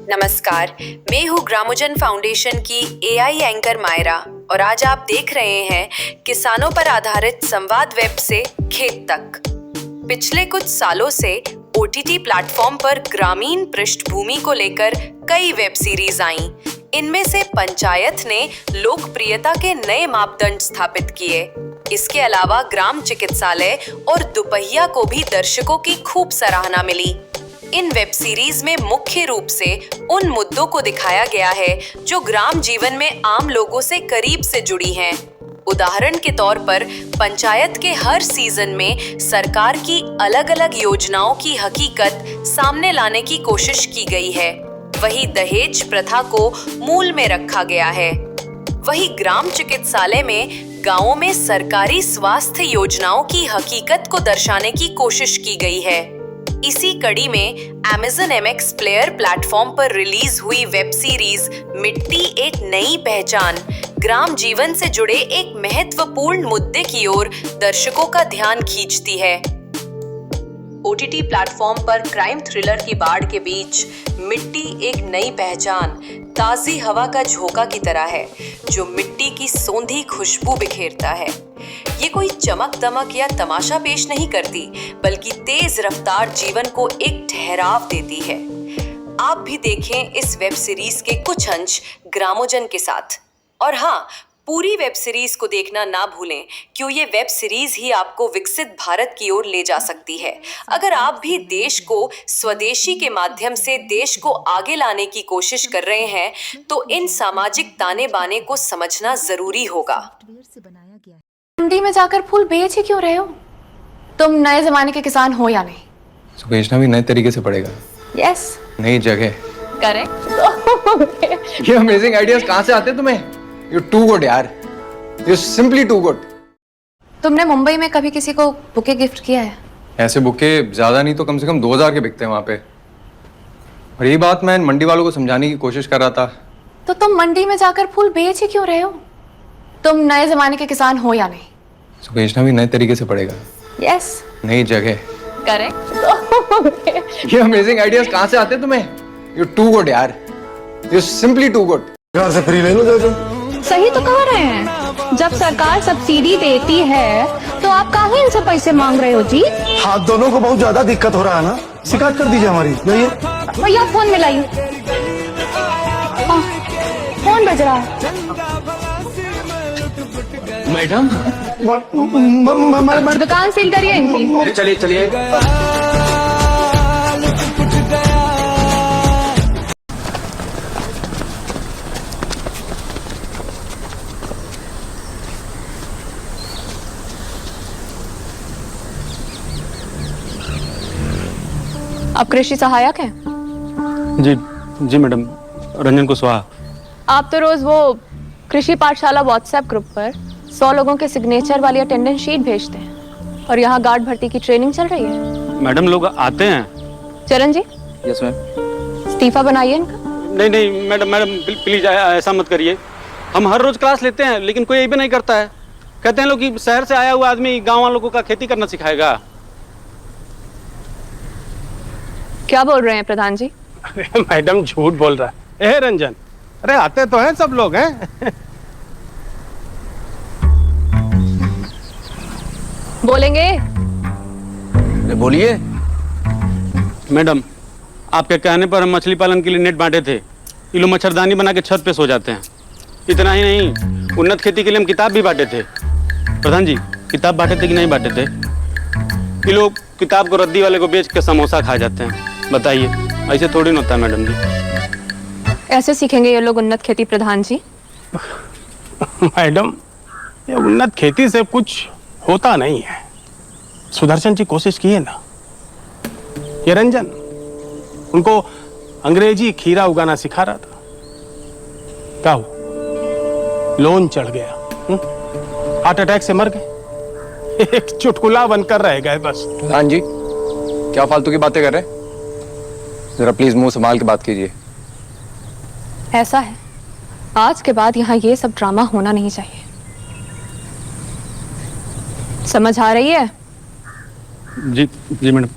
नमस्कार, मैं हूँ ग्रामोजन फाउंडेशन की एआई एंकर मायरा और आज आप देख रहे हैं किसानों पर आधारित संवाद वेब से खेत तक। पिछले कुछ सालों से ओटीटी प्लेटफॉर्म पर ग्रामीण पृष्ठभूमि को लेकर कई वेब सीरीज आईं। इनमें से पंचायत ने लोकप्रियता के नए मापदंड स्थापित किए। इसके अलावा ग्राम चिकित्सालय और दुपहिया को भी दर्शकों की खूब सराहना मिली। इन वेब सीरीज में मुख्य रूप से उन मुद्दों को दिखाया गया है जो ग्राम जीवन में आम लोगों से करीब से जुड़ी हैं। उदाहरण के तौर पर पंचायत के हर सीजन में सरकार की अलग-अलग योजनाओं की हकीकत सामने लाने की कोशिश की गई है। वहीं दहेज प्रथा को मूल में रखा गया है। वहीं ग्राम चिकित्सालय में गांवों में सरकारी स्वास्थ्य योजनाओं की हकीकत को दर्शाने की कोशिश की गई है। इसी कड़ी में Amazon MX प्लेयर प्लेटफॉर्म पर रिलीज हुई वेब सीरीज मिट्टी एक नई पहचान ग्राम जीवन से जुड़े एक महत्वपूर्ण मुद्दे की ओर दर्शकों का ध्यान खींचती है। ओटीटी प्लेटफॉर्म पर क्राइम थ्रिलर की बाढ़ के बीच मिट्टी एक नई पहचान ताजी हवा का झोंका की तरह है जो मिट्टी की सोंधी खुशबू बिखेरता है। ये कोई चमक दमक या तमाशा पेश नहीं करती, बल्कि तेज रफ्तार जीवन को एक ठहराव देती है। आप भी देखें इस वेब सीरीज के कुछ अंश ग्रामोजन के साथ। और हाँ, पूरी वेब सीरीज को देखना ना भूलें, क्यों ये वेब सीरीज ही आपको विकसित भारत की ओर ले जा सकती है। अगर आप भी देश को स्वदेशी के माध्यम से देश को आगे लाने की कोशिश कर रहे हैं, तो इन सामाजिक ताने बाने को समझना जरूरी होगा। मंडी में जाकर फूल बेच ही क्यों रहे हो? तुम नए जमाने के किसान हो या नहीं? तो बेचना भी नए तरीके से पड़ेगा। यस। नई जगह। करेक्ट। ये अमेजिंग आइडियाज कहाँ से आते हैं तुम्हें? You're too good यार। You're simply too good। तुमने मुंबई में कभी किसी को बुके गिफ्ट किया है? ऐसे बुके ज्यादा नहीं तो कम से कम 2000 के बिकते हैं वहाँ पे। और यही बात मैं मंडी वालों को समझाने की कोशिश कर रहा था। तो तुम मंडी में जाकर फूल बेच ही क्यों रहे हो? तुम नए जमाने के किसान हो या नहीं? तो बेचना भी नए तरीके से पड़ेगा। यस। नई जगह। करेक्ट। ये अमेजिंग आइडियाज कहाँ से आते हैं तुम्हें? You're too good यार। You're simply too good। घर से फ्री ले लो दे दो। सही तो कह रहे हैं। जब सरकार सब्सिडी देती है तो आप काहे इनसे पैसे मांग रहे हो जी? हाथ दोनों को बहुत ज्यादा दिक्कत हो रहा है ना, शिकायत कर दीजिए हमारी। जाइए भैया फोन मिलाइए। फोन बज रहा है। मैडम दुकान सील करिए इनकी। चलिए चलिए। आप कृषि सहायक हैं? जी मैडम, रंजन कुशवाहा। आप तो रोज वो कृषि पाठशाला व्हाट्सएप ग्रुप पर 100 लोगों के सिग्नेचर वाली अटेंडेंस शीट भेजते हैं और यहाँ गार्ड भर्ती की ट्रेनिंग चल रही है। मैडम लोग आते हैं। चरण जी। Yes ma'am. इस्तीफा बनाइए इनका। नहीं मैडम प्लीज ऐसा मत करिए। हम हर रोज क्लास लेते हैं लेकिन कोई ये भी नहीं करता है। कहते हैं लोग कि शहर से आया हुआ आदमी गाँव वालों को खेती करना सिखाएगा। क्या बोल रहे हैं प्रधान जी? मैडम झूठ बोल रहा है। रंजन, अरे आते तो हैं सब लोग हैं। बोलेंगे? बोलिए। मैडम, आपके कहने पर हम मछली पालन के लिए नेट बांटे थे। ये लोग मच्छरदानी बना के छत पे सो जाते हैं। इतना ही नहीं, उन्नत खेती के लिए हम किताब भी बांटे थे। प्रधान जी, किताब बांटे थे कि नहीं बांटे थे? ये लोग किताब को रद्दी वाले को बेच के समोसा खा जाते हैं। बताइए, ऐसे थोड़ी न होता है मैडम जी। ऐसे सीखेंगे ये लोग उन्नत खेती प्रधान जी? मैडम, ये उन्नत खेती से कुछ होता नहीं है। सुदर्शन जी कोशिश किए ना। ये रंजन उनको अंग्रेजी खीरा उगाना सिखा रहा था। क्या हुआ? लोन चढ़ गया, हार्ट अटैक से मर गए। एक चुटकुला बनकर रह गए बस। प्रधान जी, क्या फालतू की बातें कर रहे हैं? जरा प्लीज मुंह संभाल के बात कीजिए। ऐसा है, आज के बाद यहाँ ये सब ड्रामा होना नहीं चाहिए। समझ आ रही है? जी मैडम।